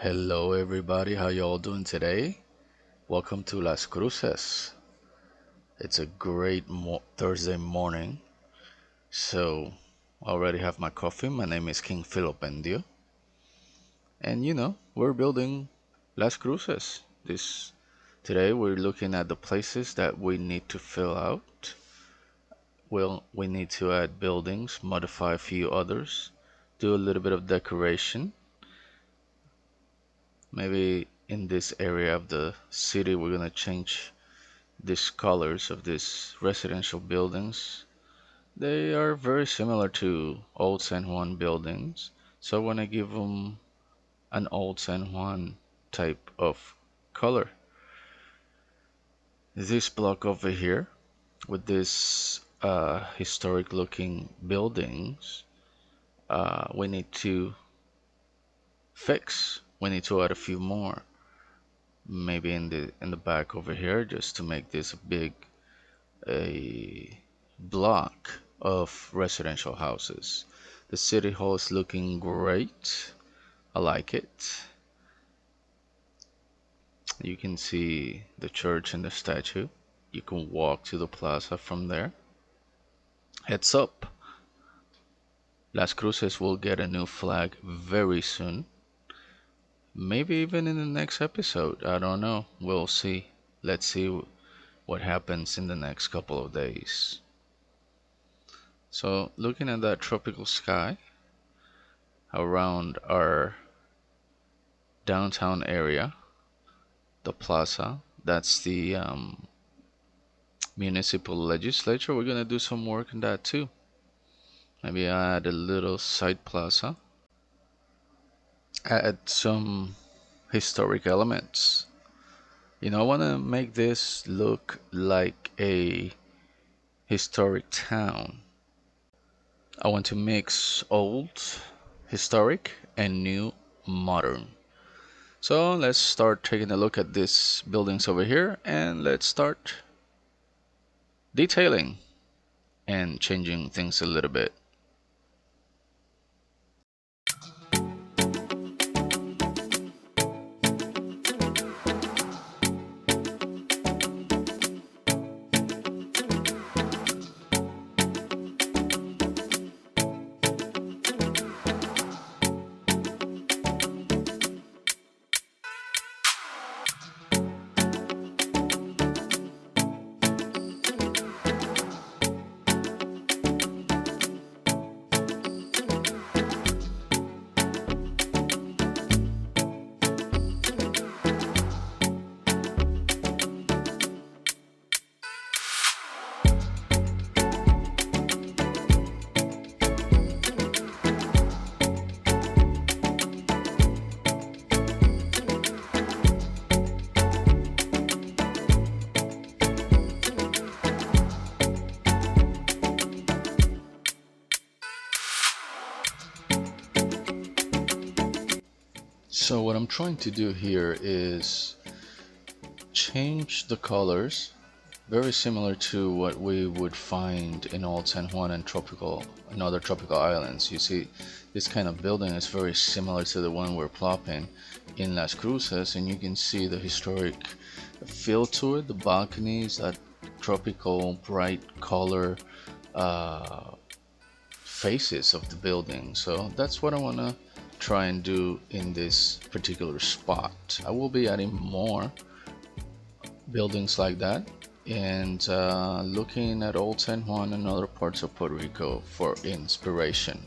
Hello everybody, how y'all doing today? Welcome to Las Cruces. It's a great Thursday morning. So, I already have my coffee. My name is King Filipendio. And we're building Las Cruces. Today we're looking at the places that we need to fill out. Well, we need to add buildings, modify a few others, do a little bit of decoration. Maybe in this area of the city we're gonna change these colors of these residential buildings. They are very similar to old San Juan buildings, so I want to give them an old San Juan type of color. This block over here with this historic looking buildings, we need to fix. We need to add a few more, maybe in the back over here, just to make this a block of residential houses. The city hall is looking great. I like it. You can see the church and the statue. You can walk to the plaza from there. Heads up, Las Cruces will get a new flag very soon. Maybe even in the next episode. I don't know. We'll see. Let's see what happens in the next couple of days. So, looking at that tropical sky around our downtown area, the plaza, that's the Municipal Legislature. We're gonna do some work on that too. Maybe add a little side plaza, add some historic elements. I want to make this look like a historic town. I want to mix old, historic, and new, modern. So let's start taking a look at these buildings over here and let's start detailing and changing things a little bit. So what I'm trying to do here is change the colors, very similar to what we would find in Old San Juan and other tropical islands. You see, this kind of building is very similar to the one we're plopping in Las Cruces, and you can see the historic feel to it, the balconies, that tropical bright color faces of the building. So that's what I want to try and do in this particular spot. I will be adding more buildings like that and looking at Old San Juan and other parts of Puerto Rico for inspiration.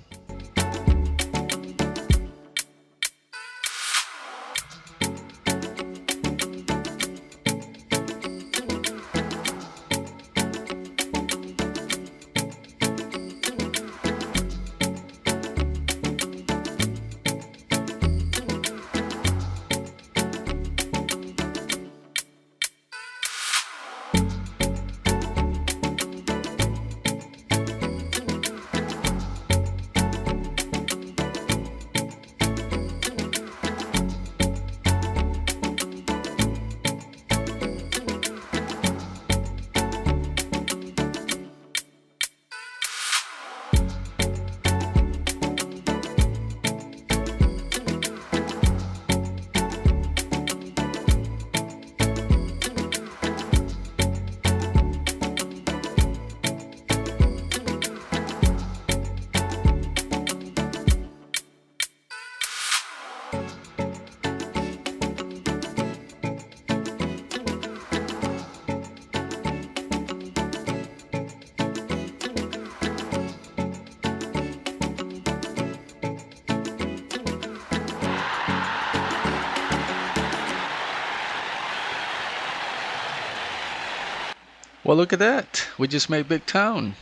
Well, look at that. We just made Big Town.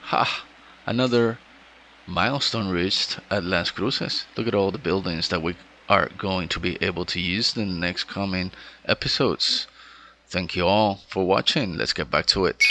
Ha! Another milestone reached at Las Cruces. Look at all the buildings that we are going to be able to use in the next coming episodes. Thank you all for watching. Let's get back to it.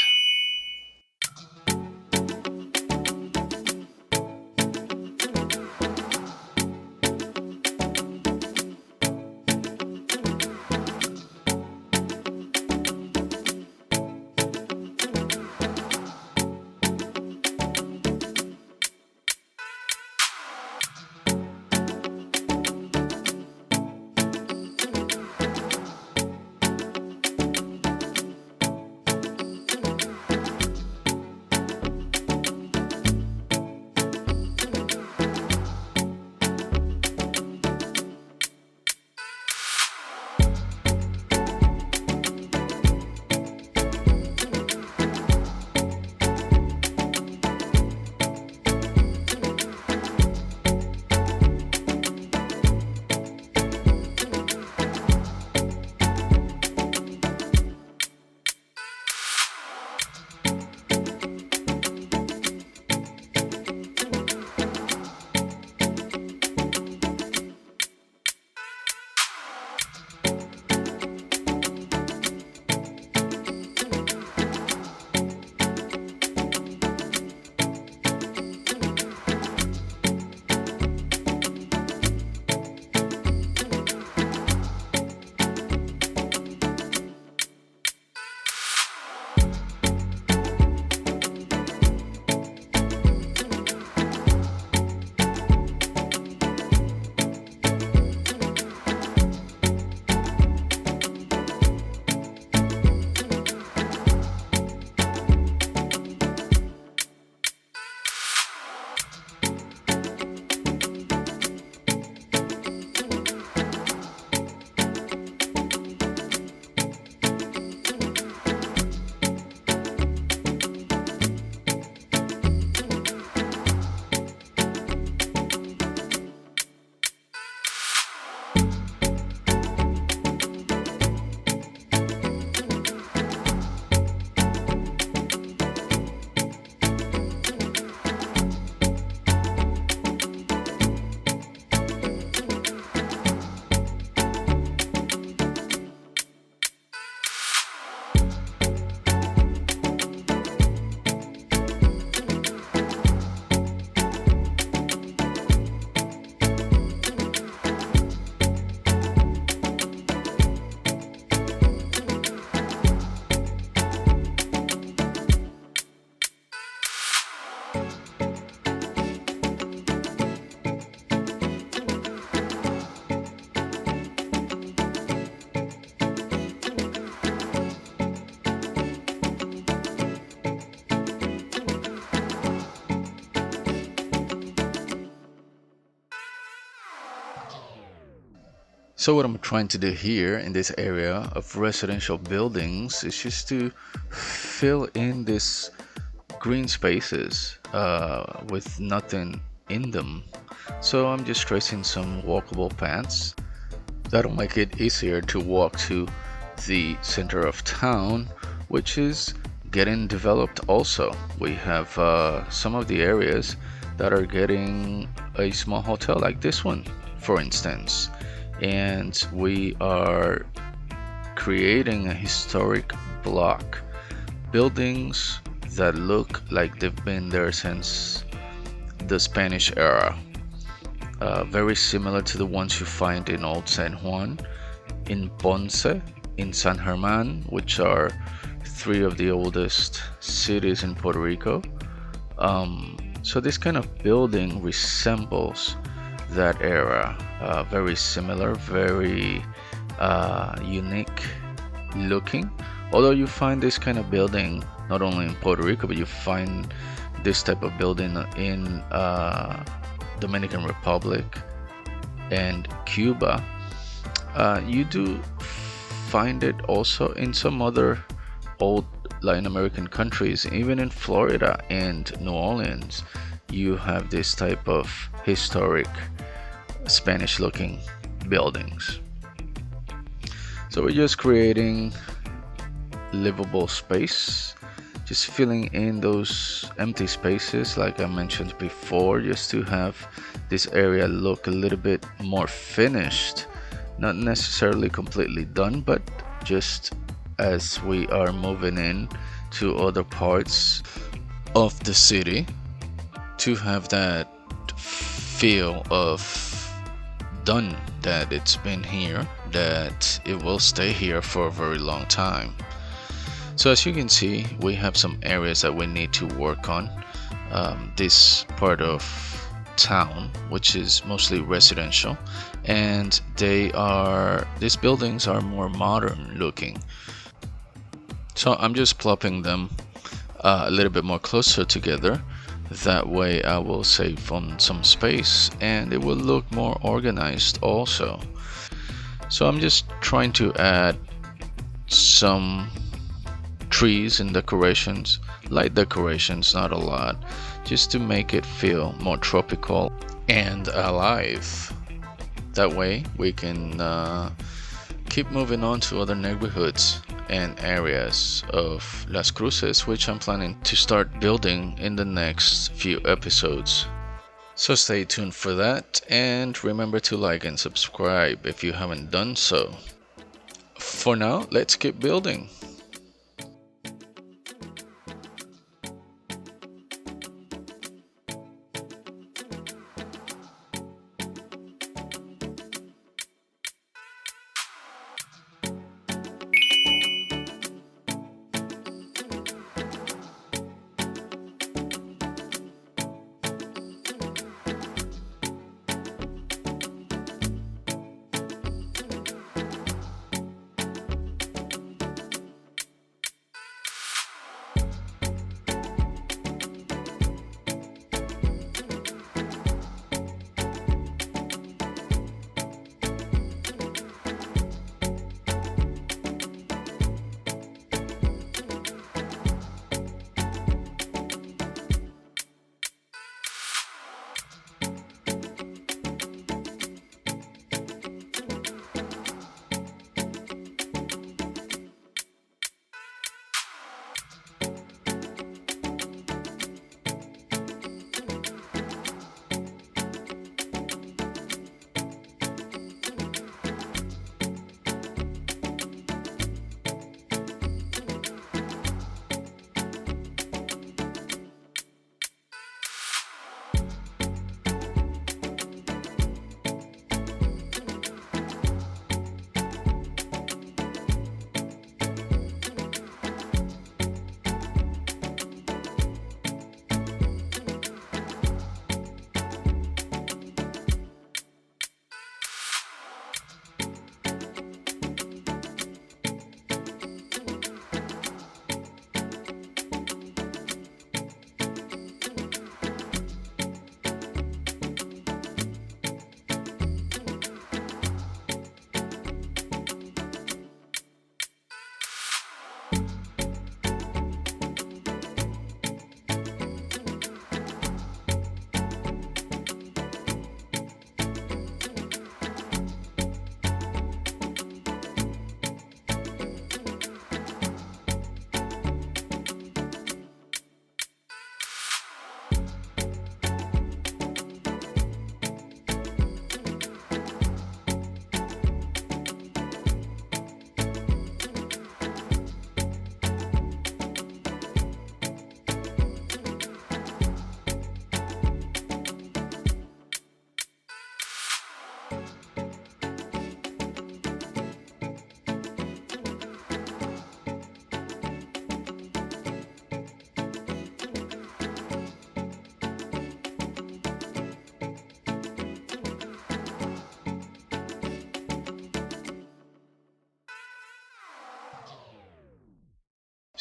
So what I'm trying to do here in this area of residential buildings is just to fill in these green spaces with nothing in them. So I'm just tracing some walkable paths that'll make it easier to walk to the center of town, which is getting developed also. We have some of the areas that are getting a small hotel like this one, for instance. And we are creating a historic block, buildings that look like they've been there since the Spanish era, very similar to the ones you find in Old San Juan, in Ponce, in San German, which are three of the oldest cities in Puerto Rico. So this kind of building resembles that era, very similar, very unique looking. Although you find this kind of building not only in Puerto Rico, but you find this type of building in Dominican Republic and Cuba. You do find it also in some other old Latin American countries, even in Florida and New Orleans. You have this type of historic Spanish looking buildings. So we're just creating livable space, just filling in those empty spaces like I mentioned before, just to have this area look a little bit more finished. Not necessarily completely done, but just as we are moving in to other parts of the city, to have that feel of done, that it's been here, that it will stay here for a very long time. So as you can see, we have some areas that we need to work on. This part of town, which is mostly residential, and these buildings are more modern looking. So I'm just plopping them a little bit more closer together. That way I will save on some space and it will look more organized also. So I'm just trying to add some trees and decorations, light decorations, not a lot, just to make it feel more tropical and alive. That way we can keep moving on to other neighborhoods and areas of Las Cruces, which I'm planning to start building in the next few episodes. So stay tuned for that, and remember to like and subscribe if you haven't done so. For now, let's keep building.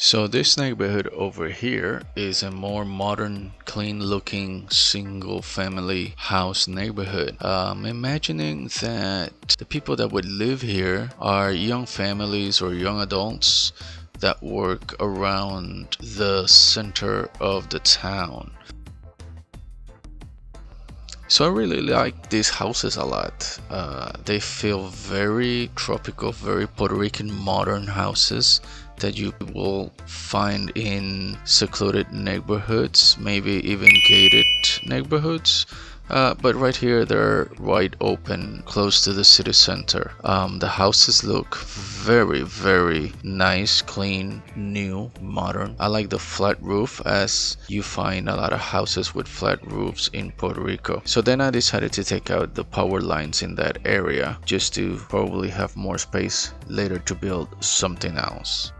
So this neighborhood over here is a more modern, clean looking single family house neighborhood. Imagining that the people that would live here are young families or young adults that work around the center of the town. So I really like these houses a lot. They feel very tropical, very Puerto Rican modern houses that you will find in secluded neighborhoods, maybe even gated neighborhoods. But right here, they're wide open, close to the city center. The houses look very, very nice, clean, new, modern. I like the flat roof, as you find a lot of houses with flat roofs in Puerto Rico. So then I decided to take out the power lines in that area just to probably have more space later to build something else.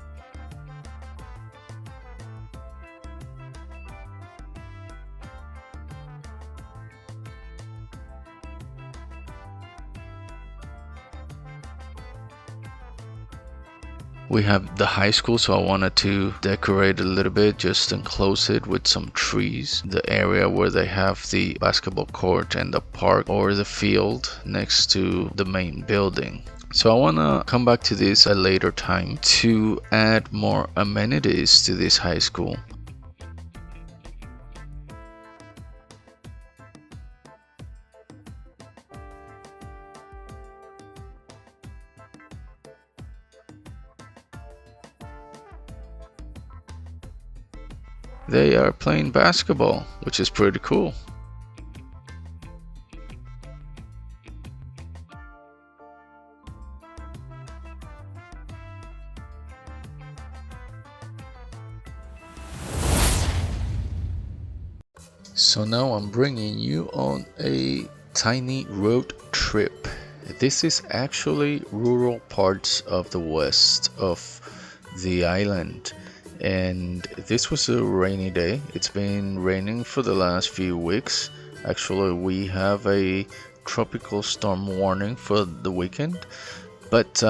We have the high school, so I wanted to decorate a little bit, just enclose it with some trees. The area where they have the basketball court and the park or the field next to the main building. So I want to come back to this at a later time to add more amenities to this high school. They are playing basketball, which is pretty cool. So now I'm bringing you on a tiny road trip. This is actually rural parts of the west of the island. And this was a rainy day. It's been raining for the last few weeks. Actually, we have a tropical storm warning for the weekend, but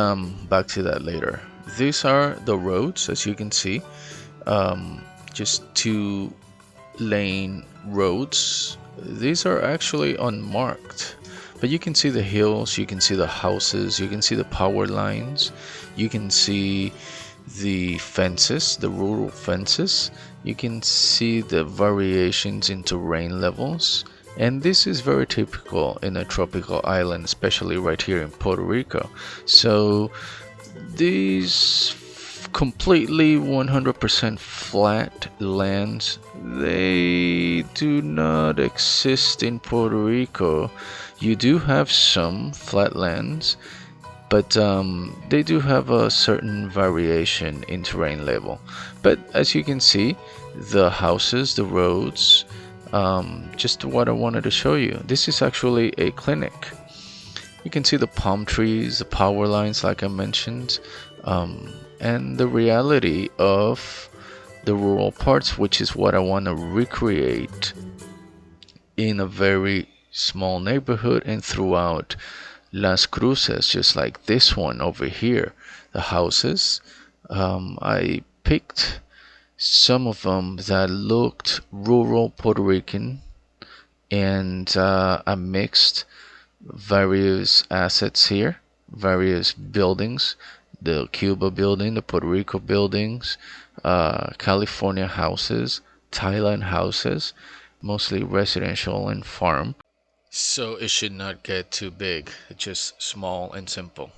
back to that later. These are the roads, as you can see, just 2-lane roads. These are actually unmarked, but you can see the hills, you can see the houses, you can see the power lines, you can see the fences, the rural fences. You can see the variations in terrain levels, and this is very typical in a tropical island, especially right here in Puerto Rico. So these completely 100% flat lands, they do not exist in Puerto Rico. You do have some flat lands, but they do have a certain variation in terrain level. But as you can see, the houses, the roads, just what I wanted to show you. This is actually a clinic. You can see the palm trees, the power lines, like I mentioned, and the reality of the rural parts, which is what I want to recreate in a very small neighborhood and throughout Las Cruces, just like this one over here. The houses, I picked some of them that looked rural Puerto Rican, and I mixed various assets here, various buildings, the Cuba building, the Puerto Rico buildings, California houses, Thailand houses, mostly residential and farm. So it should not get too big, just small and simple.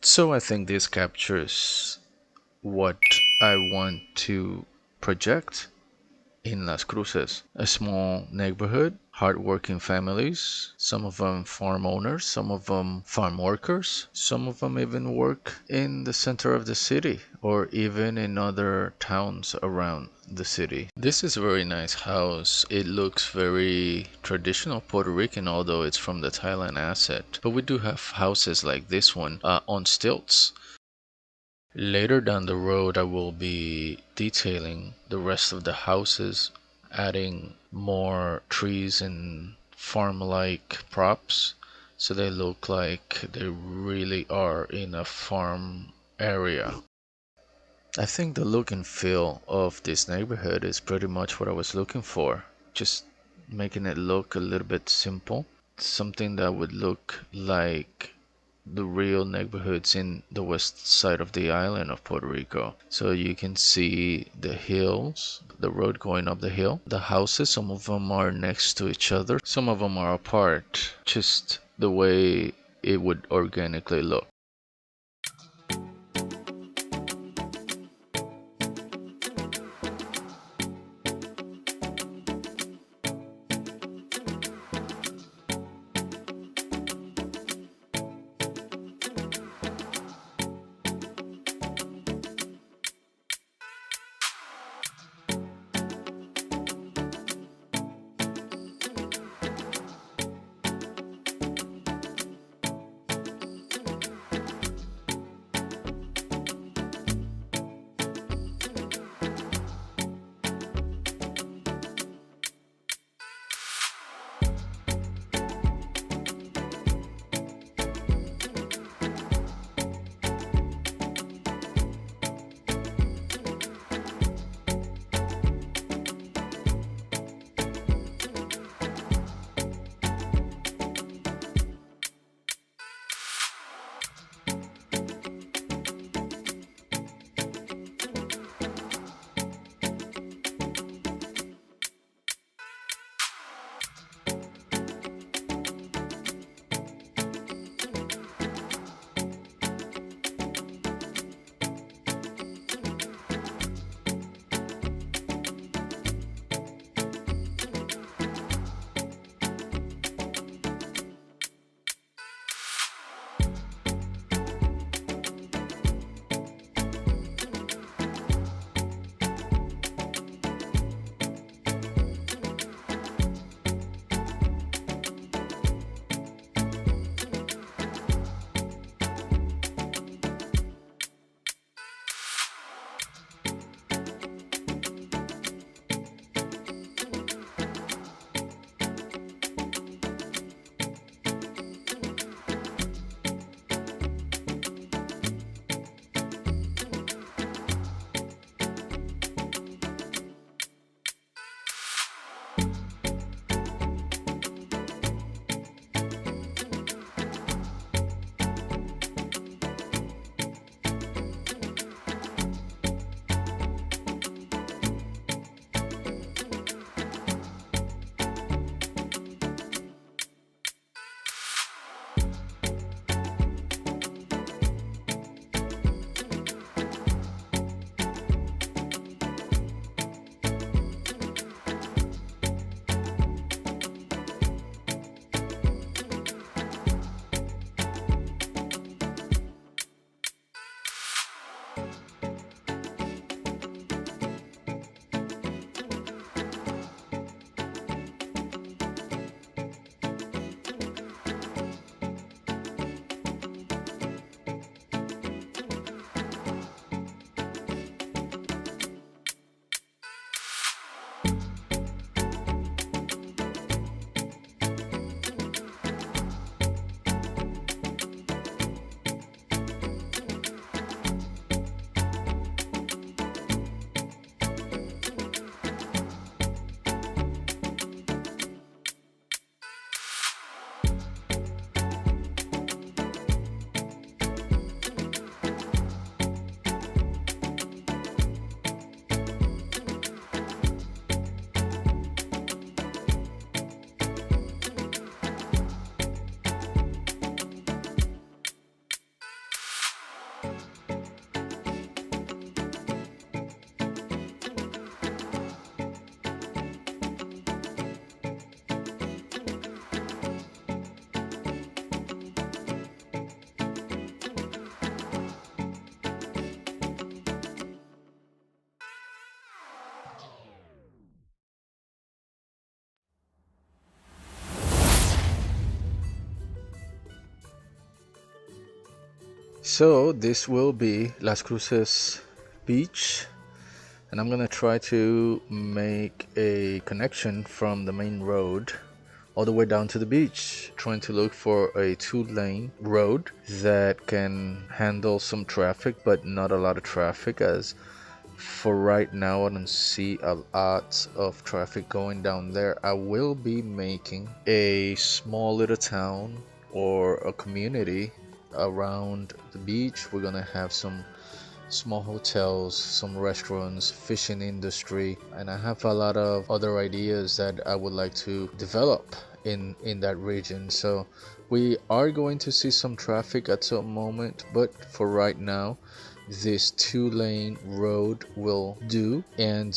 So I think this captures what I want to project in Las Cruces. A small neighborhood, hardworking families, some of them farm owners, some of them farm workers, some of them even work in the center of the city or even in other towns around the city. This is a very nice house. It looks very traditional Puerto Rican, although it's from the Thailand asset. But we do have houses like this one on stilts. Later down the road, I will be detailing the rest of the houses, adding more trees and farm-like props so they look like they really are in a farm area. I think the look and feel of this neighborhood is pretty much what I was looking for. Just making it look a little bit simple, something that would look like the real neighborhoods in the west side of the island of Puerto Rico. So you can see the hills, the road going up the hill. The houses, some of them are next to each other, some of them are apart, just the way it would organically look. So this will be Las Cruces beach, and I'm gonna try to make a connection from the main road all the way down to the beach, trying to look for a 2-lane road that can handle some traffic but not a lot of traffic, as for right now I don't see a lot of traffic going down there. I will be making a small little town or a community around the beach. We're gonna have some small hotels, some restaurants, fishing industry, and I have a lot of other ideas that I would like to develop in that region. So we are going to see some traffic at some moment, but for right now this 2-lane road will do, and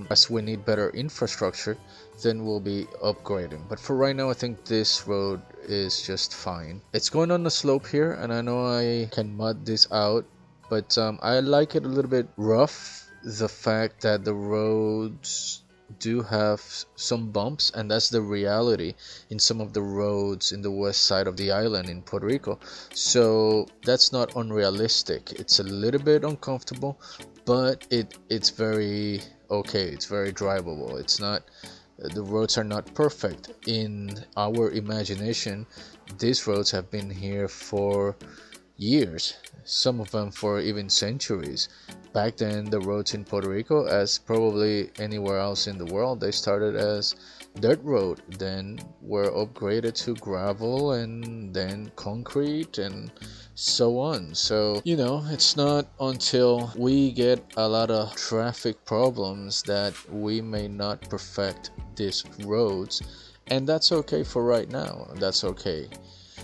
as we need better infrastructure, then we'll be upgrading. But for right now I think this road is just fine. It's going on the slope here, and I know I can mud this out, but I like it a little bit rough. The fact that the roads do have some bumps, and that's the reality in some of the roads in the west side of the island in Puerto Rico. So that's not unrealistic. It's a little bit uncomfortable, but it's very okay. It's very drivable. It's not, the roads are not perfect. In our imagination, these roads have been here for years, some of them for even centuries. Back then, the roads in Puerto Rico, as probably anywhere else in the world, they started as dirt road, then were upgraded to gravel, and then concrete, and so on. So, it's not until we get a lot of traffic problems that we may not perfect these roads, and that's okay for right now. That's okay.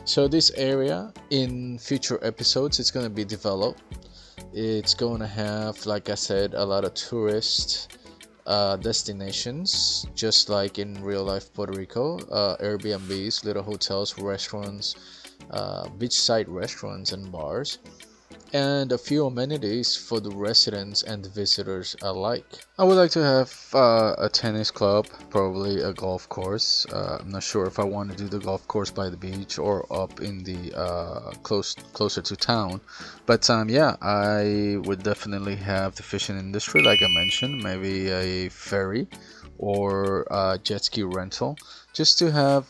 So this area, in future episodes, it's going to be developed. It's going to have, like I said, a lot of tourist destinations, just like in real life Puerto Rico. Airbnbs, little hotels, restaurants, beachside restaurants and bars, and a few amenities for the residents and visitors alike. I would like to have a tennis club, probably a golf course. I'm not sure if I want to do the golf course by the beach or up in the closer to town, but yeah, I would definitely have the fishing industry, like I mentioned, maybe a ferry or a jet ski rental, just to have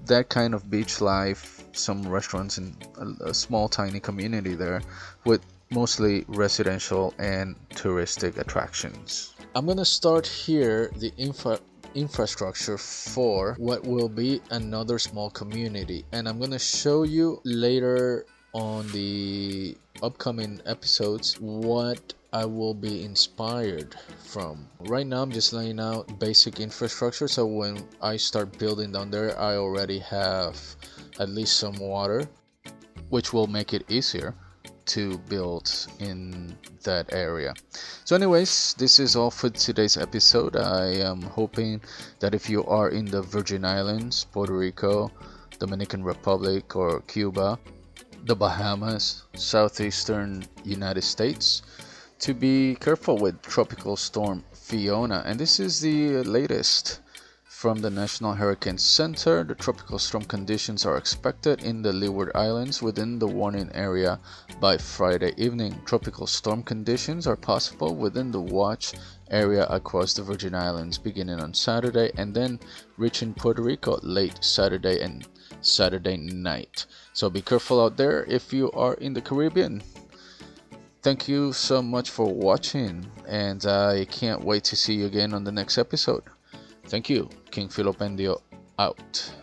that kind of beach life, some restaurants, and a small tiny community there with mostly residential and touristic attractions. I'm gonna start here the infrastructure for what will be another small community, and I'm gonna show you later on the upcoming episodes what I will be inspired from. Right now I'm just laying out basic infrastructure, so when I start building down there I already have at least some water, which will make it easier to build in that area. So anyways, this is all for today's episode. I am hoping that if you are in the Virgin Islands, Puerto Rico, Dominican Republic, or Cuba, the Bahamas, southeastern United States, to be careful with Tropical Storm Fiona. And this is the latest from the National Hurricane Center. The tropical storm conditions are expected in the Leeward Islands within the warning area by Friday evening. Tropical storm conditions are possible within the watch area across the Virgin Islands beginning on Saturday and then reaching Puerto Rico late Saturday and Saturday night. So be careful out there if you are in the Caribbean. Thank you so much for watching, and I can't wait to see you again on the next episode. Thank you. King Filopendio out.